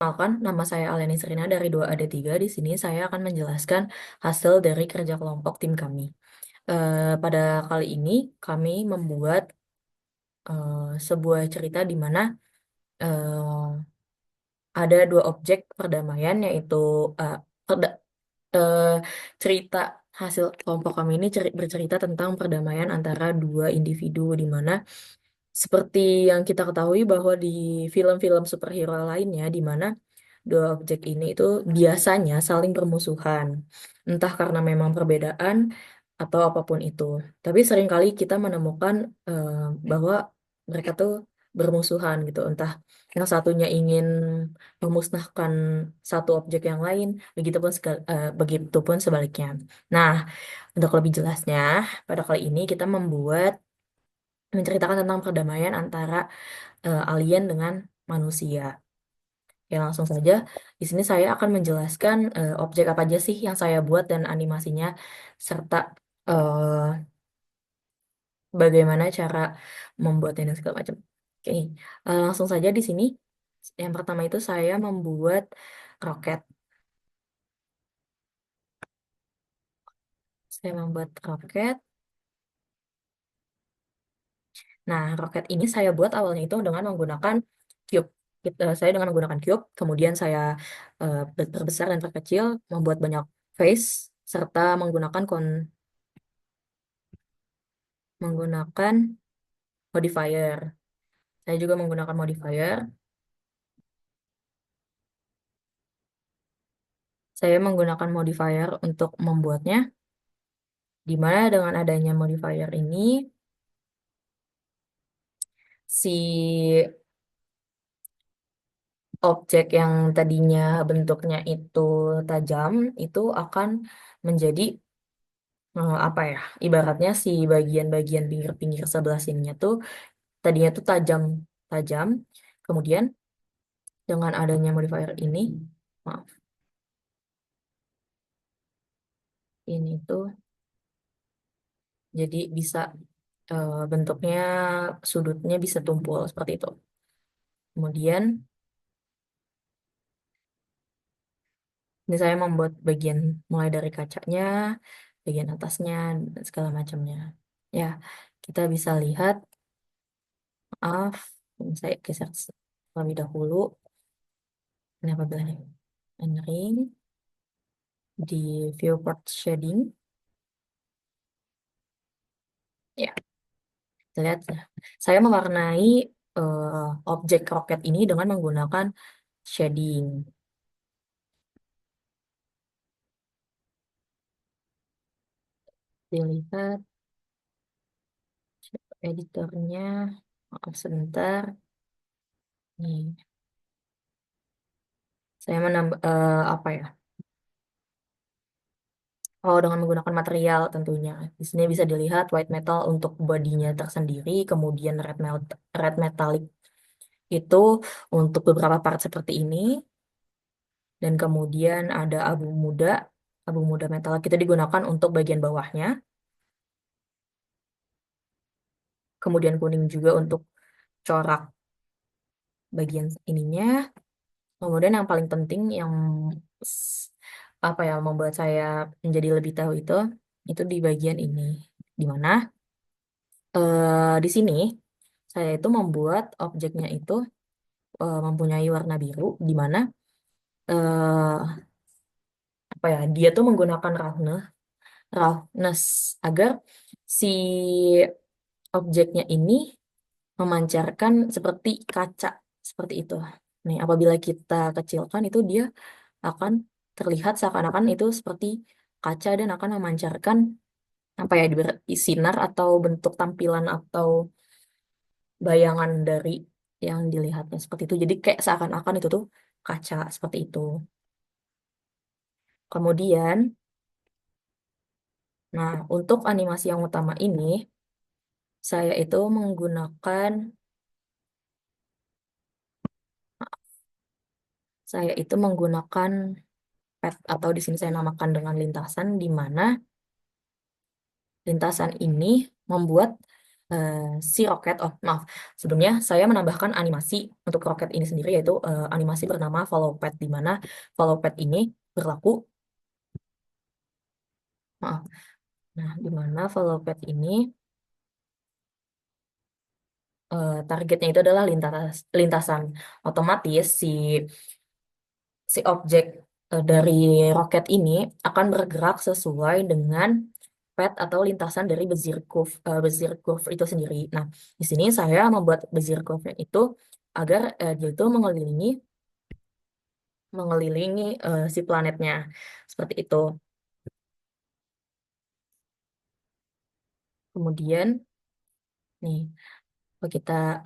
Perkenalkan, nama saya Aliani Serina dari 2AD3. Di sini saya akan menjelaskan hasil dari kerja kelompok tim kami. Pada kali ini kami membuat sebuah cerita di mana eh, ada dua objek perdamaian, yaitu eh, perda- eh, cerita hasil kelompok kami ini bercerita tentang perdamaian antara dua individu, di mana seperti yang kita ketahui bahwa di film-film superhero lainnya, di mana dua objek ini itu biasanya saling bermusuhan, entah karena memang perbedaan atau apapun itu. Tapi seringkali kita menemukan eh, bahwa mereka tuh bermusuhan gitu, entah yang satunya ingin memusnahkan satu objek yang lain, begitupun sebaliknya. Nah, untuk lebih jelasnya, pada kali ini kita menceritakan tentang perdamaian antara alien dengan manusia. Ya, langsung saja. Di sini saya akan menjelaskan objek apa aja sih yang saya buat dan animasinya, serta eh, bagaimana cara membuatnya dan segala macam. Oke, langsung saja di sini. Yang pertama itu saya membuat roket. Saya membuat roket. Nah, roket ini saya buat awalnya itu dengan menggunakan cube. Saya dengan menggunakan cube, kemudian saya perbesar dan perkecil, membuat banyak face, serta menggunakan modifier. Saya juga menggunakan modifier. Saya menggunakan modifier untuk membuatnya, di mana dengan adanya modifier ini, si objek yang tadinya bentuknya itu tajam, itu akan menjadi apa ya? Ibaratnya si bagian-bagian pinggir-pinggir sebelah sininya tuh tadinya tuh tajam, tajam. Kemudian dengan adanya modifier ini, maaf, ini tuh jadi bisa bentuknya, sudutnya bisa tumpul seperti itu. Kemudian ini saya membuat bagian mulai dari kacanya, bagian atasnya, dan segala macamnya. Ya, kita bisa lihat, maaf, ini saya geser terlebih dahulu. Ini apabila entering di viewport shading, ya, kita lihat ya. Saya mewarnai objek roket ini dengan menggunakan shading. Dilihat editornya, maaf sebentar. Nih, saya menambah apa ya? Oh, dengan menggunakan material tentunya. Di sini bisa dilihat white metal untuk bodinya tersendiri, kemudian red metallic itu untuk beberapa part seperti ini, dan kemudian ada abu muda metallic itu digunakan untuk bagian bawahnya, kemudian kuning juga untuk corak bagian ininya. Kemudian yang paling penting yang s- apa ya membuat saya menjadi lebih tahu itu di bagian ini, di mana di sini saya itu membuat objeknya itu mempunyai warna biru, di mana eh, apa ya dia tuh menggunakan roughness agar si objeknya ini memancarkan seperti kaca seperti itu. Nih, apabila kita kecilkan itu dia akan terlihat seakan-akan itu seperti kaca dan akan memancarkan apa ya sinar atau bentuk tampilan atau bayangan dari yang dilihatnya seperti itu. Jadi kayak seakan-akan itu tuh kaca seperti itu. Kemudian, nah untuk animasi yang utama ini, saya itu menggunakan saya itu menggunakan pet atau di sini saya namakan dengan lintasan, di mana lintasan ini membuat eh, si roket. Oh, maaf. Sebelumnya saya menambahkan animasi untuk roket ini sendiri, yaitu animasi bernama follow path, di mana follow path ini berlaku. Maaf. Nah, di mana follow path ini targetnya itu adalah lintasan. Otomatis si objek dari roket ini akan bergerak sesuai dengan path atau lintasan dari Bezier curve itu sendiri. Nah, di sini saya membuat Bezier curve itu agar dia itu mengelilingi si planetnya seperti itu. Kemudian nih,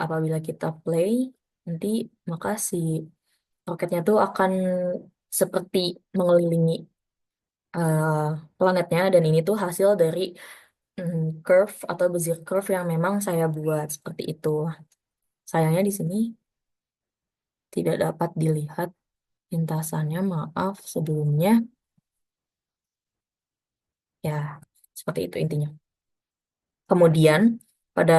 apabila kita play nanti, maka si roketnya tuh akan seperti mengelilingi eh, planetnya, dan ini tuh hasil dari curve atau Bezier curve yang memang saya buat seperti itu. Sayangnya di sini tidak dapat dilihat lintasannya, maaf sebelumnya. Ya, seperti itu intinya. Kemudian pada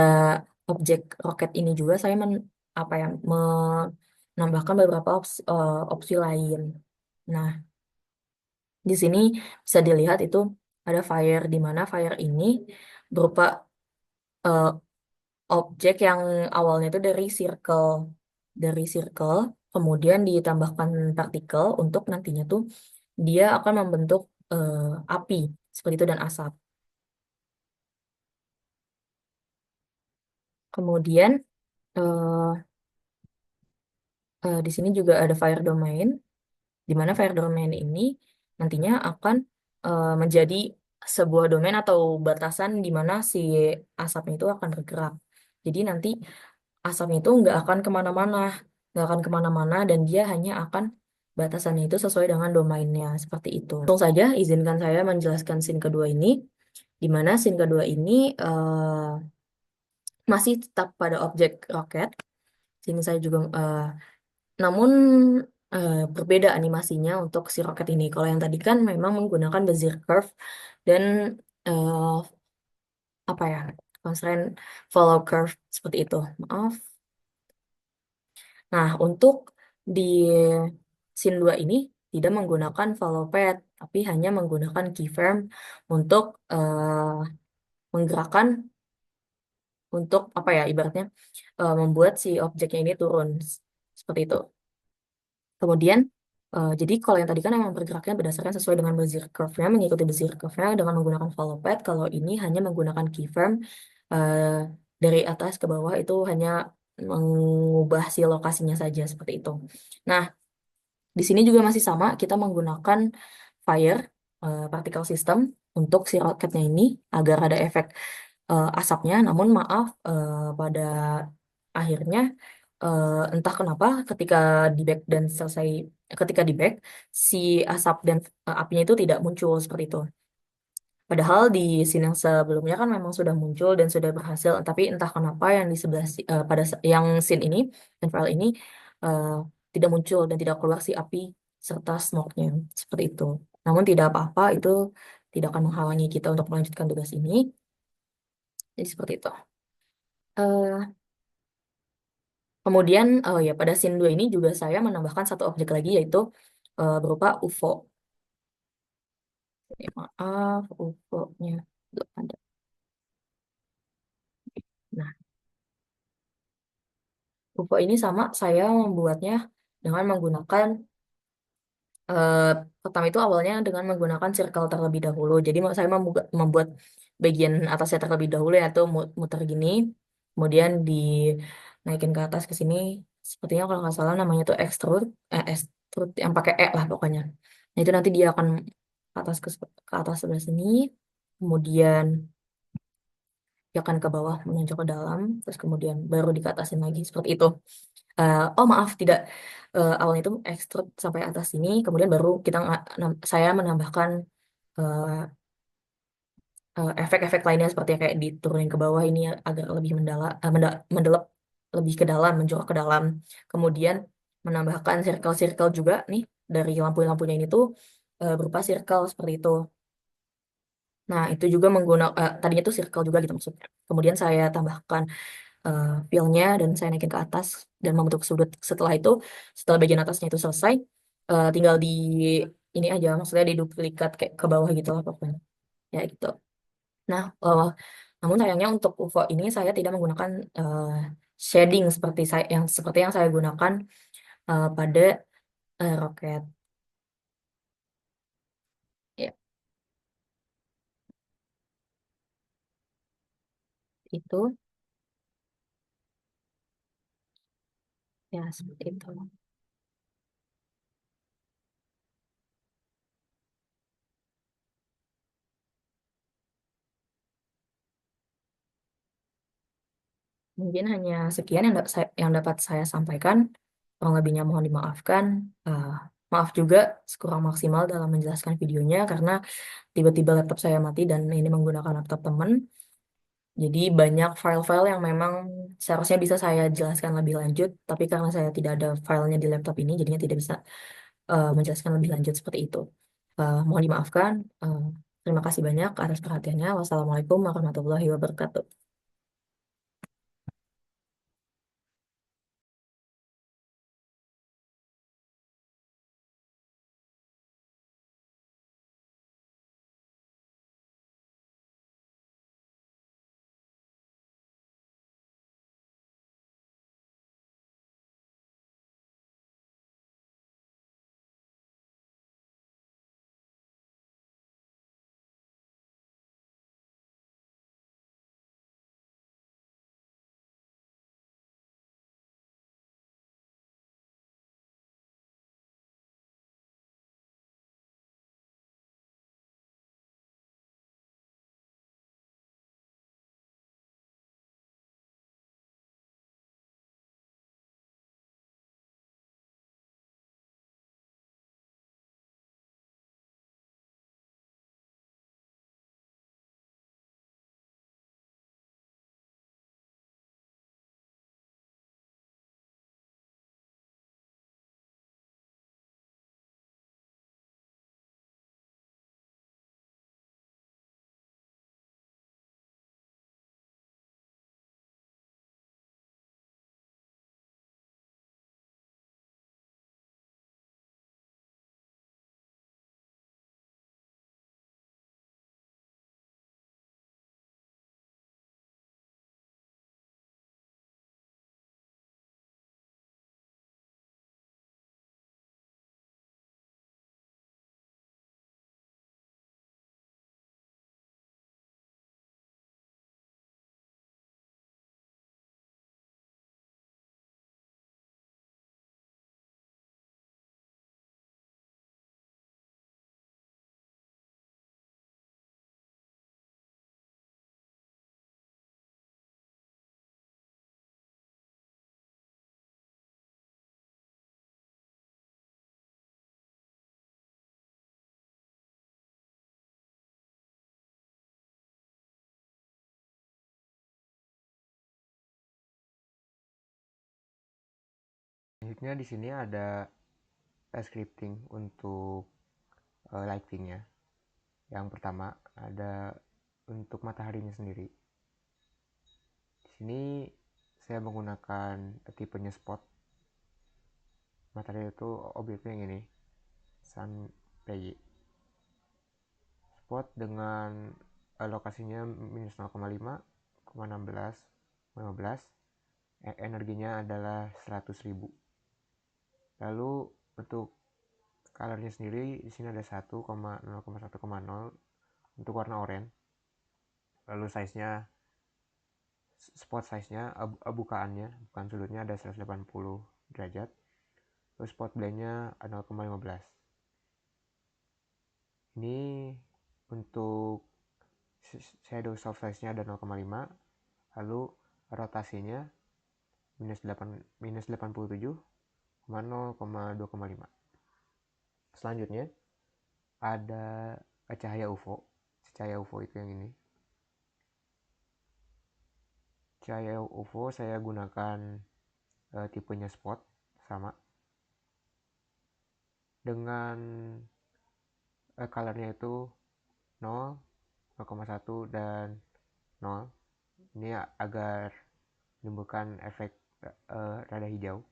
objek roket ini juga saya menambahkan beberapa opsi lain. Nah, di sini bisa dilihat itu ada fire, di mana fire ini berupa eh, objek yang awalnya itu dari circle, kemudian ditambahkan partikel untuk nantinya tuh dia akan membentuk eh, api seperti itu dan asap. Kemudian eh, di sini juga ada fire domain, di mana fire domain ini nantinya akan menjadi sebuah domain atau batasan di mana si asapnya itu akan bergerak. Jadi nanti asapnya itu nggak akan kemana-mana, dan dia hanya akan batasannya itu sesuai dengan domainnya seperti itu. Langsung saja izinkan saya menjelaskan scene kedua ini, di mana scene kedua ini masih tetap pada objek roket. Sini saya juga namun berbeda animasinya untuk si roket ini. Kalau yang tadi kan memang menggunakan Bezier curve dan eh, apa ya, constraint follow curve seperti itu. Maaf. Nah, untuk di scene 2 ini tidak menggunakan follow path, tapi hanya menggunakan keyframe untuk menggerakkan, untuk apa ya, ibaratnya membuat si objeknya ini turun seperti itu. Kemudian, jadi kalau yang tadi kan memang bergeraknya berdasarkan sesuai dengan Bezier curve-nya, mengikuti Bezier curve-nya dengan menggunakan follow path. Kalau ini hanya menggunakan keyframe, eh, dari atas ke bawah itu hanya mengubah si lokasinya saja seperti itu. Nah, di sini juga masih sama, kita menggunakan fire particle system untuk si roketnya ini agar ada efek asapnya. Namun maaf, pada akhirnya entah kenapa ketika di back si asap dan apinya itu tidak muncul seperti itu. Padahal di scene yang sebelumnya kan memang sudah muncul dan sudah berhasil, tapi entah kenapa yang di yang scene ini dan file ini eh, tidak muncul dan tidak keluar si api serta smoke-nya seperti itu. Namun tidak apa-apa, itu tidak akan menghalangi kita untuk melanjutkan tugas ini. Jadi seperti itu. Eh, Kemudian ya pada scene 2 ini juga saya menambahkan satu objek lagi, yaitu berupa UFO. Maaf, UFO-nya belum ada. Nah, UFO ini sama, saya membuatnya dengan menggunakan eh, pertama itu awalnya dengan menggunakan circle terlebih dahulu. Jadi saya membuat bagian atasnya terlebih dahulu, yaitu muter gini, kemudian dinaikin ke atas ke sini. Sepertinya kalau nggak salah namanya itu extrude yang pakai lah pokoknya. Nah, itu nanti dia akan ke atas sebelah sini, kemudian dia akan ke bawah menonjol ke dalam, terus kemudian baru dikatasin lagi seperti itu. Oh maaf, tidak. Awalnya itu extrude sampai atas sini, kemudian baru saya menambahkan eh, efek-efek lainnya seperti kayak diturunin ke bawah ini agak lebih mendelep lebih ke dalam, menjorok ke dalam. Kemudian menambahkan circle-circle juga nih dari lampu-lampunya ini tuh berupa circle seperti itu. Nah, itu juga menggunakan tadinya tuh circle juga gitu maksudnya. Kemudian saya tambahkan fill-nya dan saya naikin ke atas dan membentuk sudut. Setelah itu, setelah bagian atasnya itu selesai, tinggal di ini aja, maksudnya diduplikat kayak ke bawah gitu lah pokoknya. Ya gitu. Nah, namun sayangnya untuk UFO ini saya tidak menggunakan shading seperti yang saya gunakan pada roket. Ya, itu ya seperti itu. Mungkin hanya sekian yang dapat saya sampaikan. Kurang lebihnya mohon dimaafkan. Eh, Maaf juga kurang maksimal dalam menjelaskan videonya karena tiba-tiba laptop saya mati dan ini menggunakan laptop teman. Jadi banyak file-file yang memang seharusnya bisa saya jelaskan lebih lanjut, tapi karena saya tidak ada filenya di laptop ini, jadinya tidak bisa menjelaskan lebih lanjut seperti itu. Mohon dimaafkan. Eh, Terima kasih banyak atas perhatiannya. Wassalamualaikum warahmatullahi wabarakatuh. Selanjutnya di sini ada scripting untuk lightingnya. Yang pertama ada untuk mataharinya sendiri. Di sini saya menggunakan tipenya spot. Matahari itu objeknya yang ini, sun PY. Spot dengan lokasinya minus 0,5, 16, 15. Energinya adalah 100.000. Lalu untuk colornya sendiri di sini ada 1,0,1,0 untuk warna oranye. Lalu size-nya, spot size-nya, bukaannya, bukan sudutnya ada 180 derajat. Terus spot blend-nya 0,15. Ini untuk shadow soft size-nya ada 0,5. Lalu rotasinya minus 87,0,2,5. Selanjutnya ada cahaya UFO. Cahaya UFO itu yang ini. Cahaya UFO saya gunakan tipenya spot sama dengan colornya itu 0, 0,1 dan 0. Ini agar menimbulkan efek rada hijau.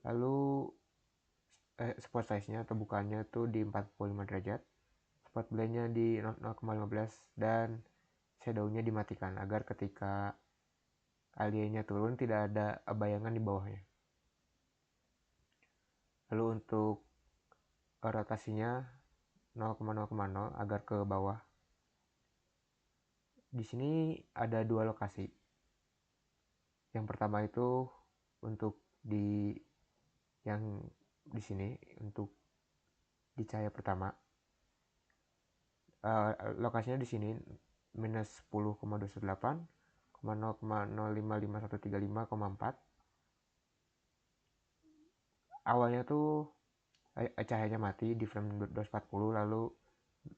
Lalu spot size-nya atau bukannya tuh di 45 derajat. Spot blend-nya di 0,15 dan shadow-nya dimatikan agar ketika aliennya turun tidak ada bayangan di bawahnya. Lalu untuk rotasinya 0,0,0 agar ke bawah. Di sini ada dua lokasi. Yang pertama itu untuk di yang di sini untuk di cahaya pertama. Lokasinya di sini minus 10,218, 0,0555135,4. Awalnya tuh cahayanya mati di frame 240, lalu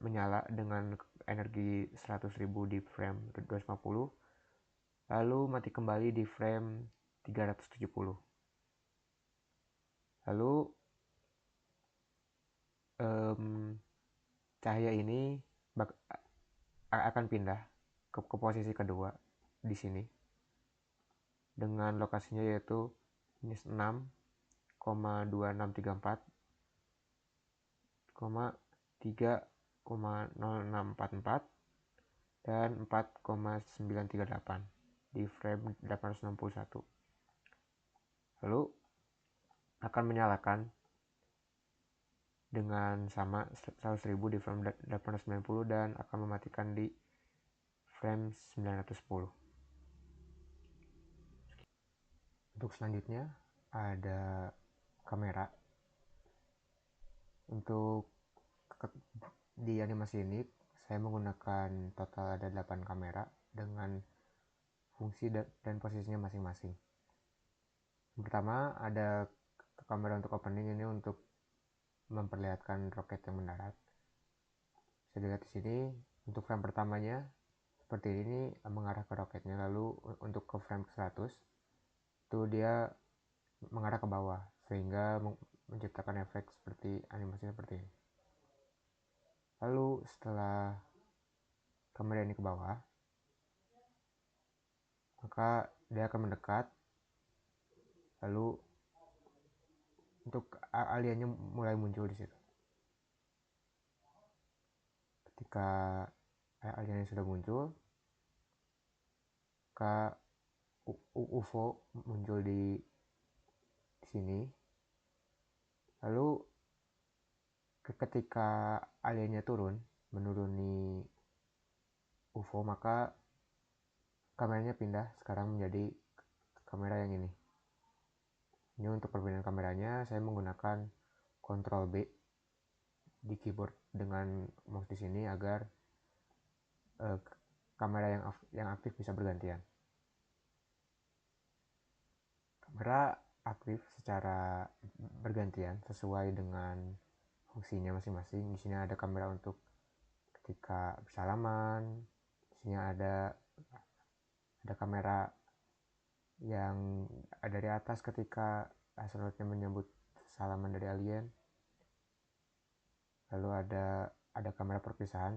menyala dengan energi 100.000 di frame 250, lalu mati kembali di frame 370. Lalu cahaya ini akan pindah ke posisi kedua di sini dengan lokasinya yaitu minus 6,2634, 3,0644 dan 4,938 di frame 861. Lalu akan menyalakan dengan sama 100.000 di frame 890 dan akan mematikan di frame 910. Untuk selanjutnya ada kamera. Untuk di animasi ini saya menggunakan total ada 8 kamera dengan fungsi dan posisinya masing-masing. Yang pertama ada kamera untuk opening, ini untuk memperlihatkan roket yang mendarat. Bisa dilihat di sini untuk frame pertamanya seperti ini mengarah ke roketnya, lalu untuk ke frame ke 100 itu dia mengarah ke bawah sehingga menciptakan efek seperti animasi seperti ini. Lalu setelah kamera ini ke bawah, maka dia akan mendekat, lalu untuk aliennya mulai muncul di situ. Ketika aliennya sudah muncul, maka UFO muncul di sini. Lalu ketika aliennya menuruni UFO, maka kameranya pindah sekarang menjadi kamera yang ini. Ini untuk perbedaan kameranya saya menggunakan Ctrl B di keyboard dengan mouse di sini agar kamera yang aktif bisa bergantian. Kamera aktif secara bergantian sesuai dengan fungsinya masing-masing. Di sini ada kamera untuk ketika bersalaman. Di sini ada kamera yang dari atas ketika astronotnya menyambut salaman dari alien. Lalu ada kamera perpisahan.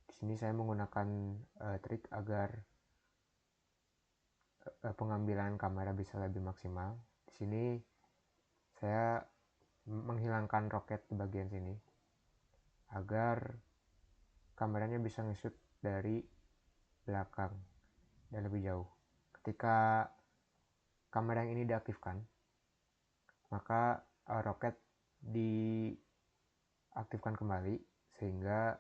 Di sini saya menggunakan trik agar pengambilan kamera bisa lebih maksimal. Di sini saya menghilangkan roket di bagian sini agar kameranya bisa nge-shoot dari belakang dan lebih jauh. Ketika kamera yang ini diaktifkan, maka roket diaktifkan kembali sehingga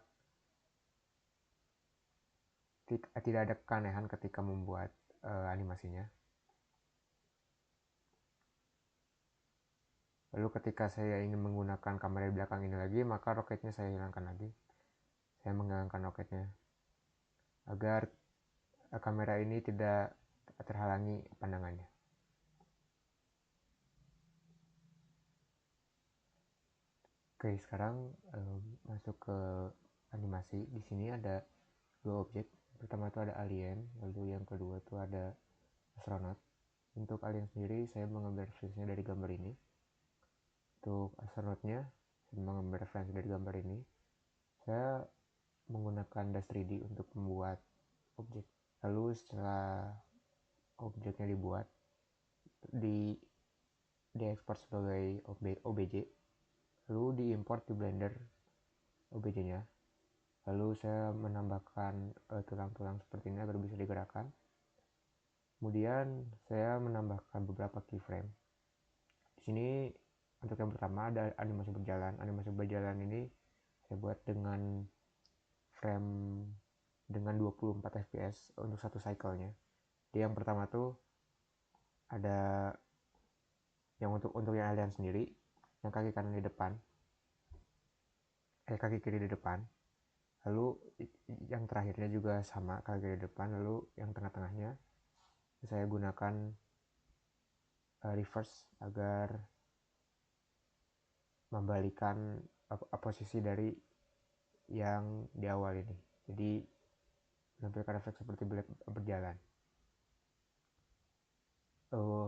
tidak ada keanehan ketika membuat animasinya. Lalu ketika saya ingin menggunakan kamera di belakang ini lagi, maka roketnya saya hilangkan lagi. Saya menghilangkan roketnya agar kamera ini tidak terhalangi pandangannya. Oke, sekarang masuk ke animasi. Di sini ada dua objek. Pertama itu ada alien, lalu yang kedua itu ada astronot. Untuk alien sendiri saya mengambil referensinya dari gambar ini. Untuk astronotnya saya mengambil referensi dari gambar ini. Saya menggunakan Dash 3D untuk membuat objek. Lalu setelah objeknya dibuat, di diekspor sebagai OBJ, lalu diimport di Blender OBJ-nya. Lalu saya menambahkan tulang-tulang seperti ini agar bisa digerakkan. Kemudian saya menambahkan beberapa keyframe. Di sini untuk yang pertama ada animasi berjalan. Animasi berjalan ini saya buat dengan frame dengan 24 fps untuk satu cycle-nya. Jadi yang pertama tuh ada yang untuk yang alien sendiri, yang kaki kanan di depan, kaki kiri di depan. Lalu yang terakhirnya juga sama, kaki kiri di depan. Lalu yang tengah-tengahnya saya gunakan reverse agar membalikan posisi dari yang di awal ini. Jadi menampilkan efek seperti berjalan.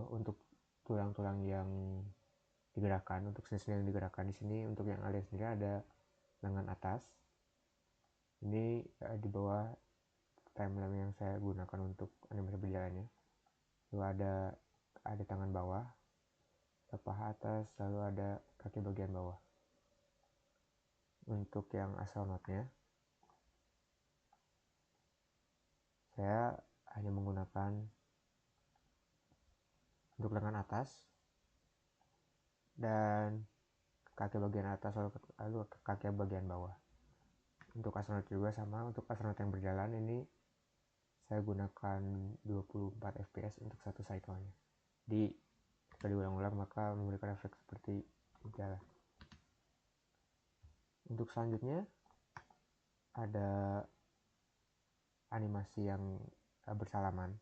Untuk tulang-tulang yang digerakkan, untuk sendi yang digerakkan di sini, untuk yang alien sendiri ada lengan atas. Ini di bawah timeline yang saya gunakan untuk animasi berjalannya. Lalu ada tangan bawah, paha atas, lalu ada kaki bagian bawah. Untuk yang astronotnya, saya hanya menggunakan untuk lengan atas dan kaki bagian atas, lalu kaki bagian bawah. Untuk astronot juga sama, untuk astronot yang berjalan ini saya gunakan 24 fps untuk satu cycle-nya. Di jika diulang-ulang maka memberikan efek seperti jalan. Untuk selanjutnya ada animasi yang bersalaman.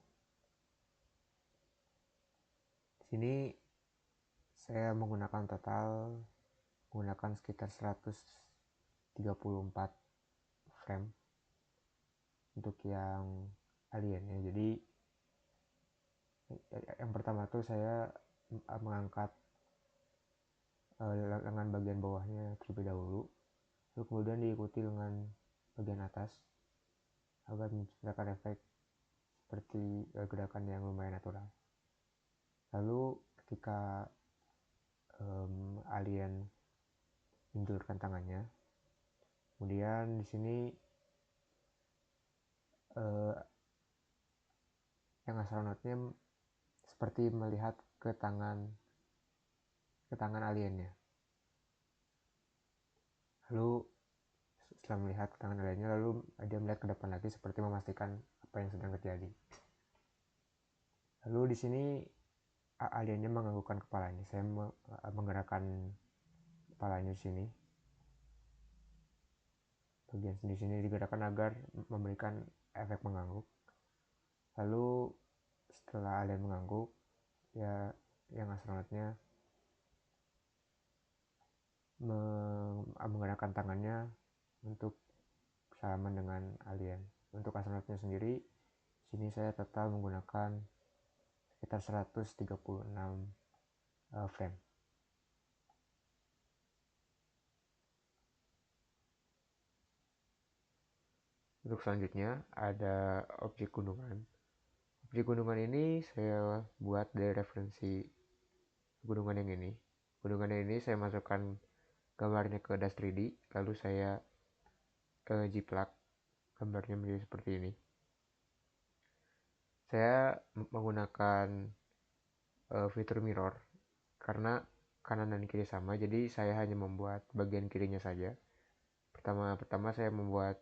Di sini saya menggunakan sekitar 134 frame untuk yang alien ya. Jadi yang pertama tuh saya mengangkat lengan bagian bawahnya terlebih dahulu, lalu kemudian diikuti lengan bagian atas agar menciptakan efek seperti gerakan yang lumayan natural. Lalu ketika alien menjulurkan tangannya, kemudian di sini yang astronotnya seperti melihat ke tangan aliennya. Lalu setelah melihat ke tangan aliennya, lalu dia melihat ke depan lagi seperti memastikan apa yang sedang terjadi. Lalu di sini aliennya menganggukkan kepalanya. Saya menggerakkan kepalanya di sini. Bagian di sini digerakkan agar memberikan efek mengangguk. Lalu setelah alien mengangguk, ya yang astronotnya menggerakkan tangannya untuk salaman dengan alien. Untuk astronotnya sendiri, sini saya total menggunakan sekitar 136 frame. Untuk selanjutnya ada objek gunungan. Objek gunungan ini saya buat dari referensi gunungan yang ini. Gunungan yang ini saya masukkan gambarnya ke Dash 3D, lalu saya jiplak gambarnya menjadi seperti ini. Saya menggunakan fitur mirror karena kanan dan kiri sama, jadi saya hanya membuat bagian kirinya saja. Pertama saya membuat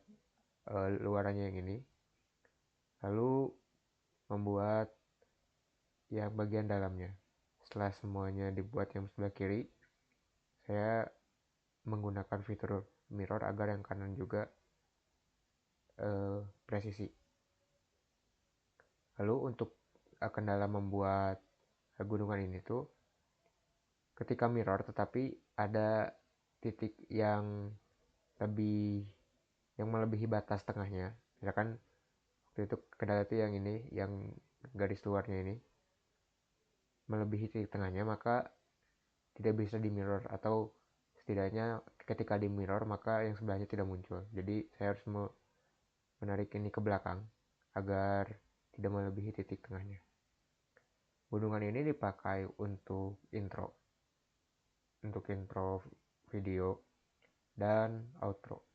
luarannya yang ini, lalu membuat yang bagian dalamnya. Setelah semuanya dibuat yang sebelah kiri, saya menggunakan fitur mirror agar yang kanan juga presisi. Lalu untuk kendala membuat gunungan ini tuh ketika mirror tetapi ada titik yang melebihi batas tengahnya. Misalkan waktu itu kendala itu yang ini, yang garis luarnya ini melebihi titik tengahnya, maka tidak bisa di mirror atau Setidaknya ketika di mirror maka yang sebelahnya tidak muncul. Jadi saya harus menarik ini ke belakang agar tidak melebihi titik tengahnya. Gunungan ini dipakai untuk intro video dan outro.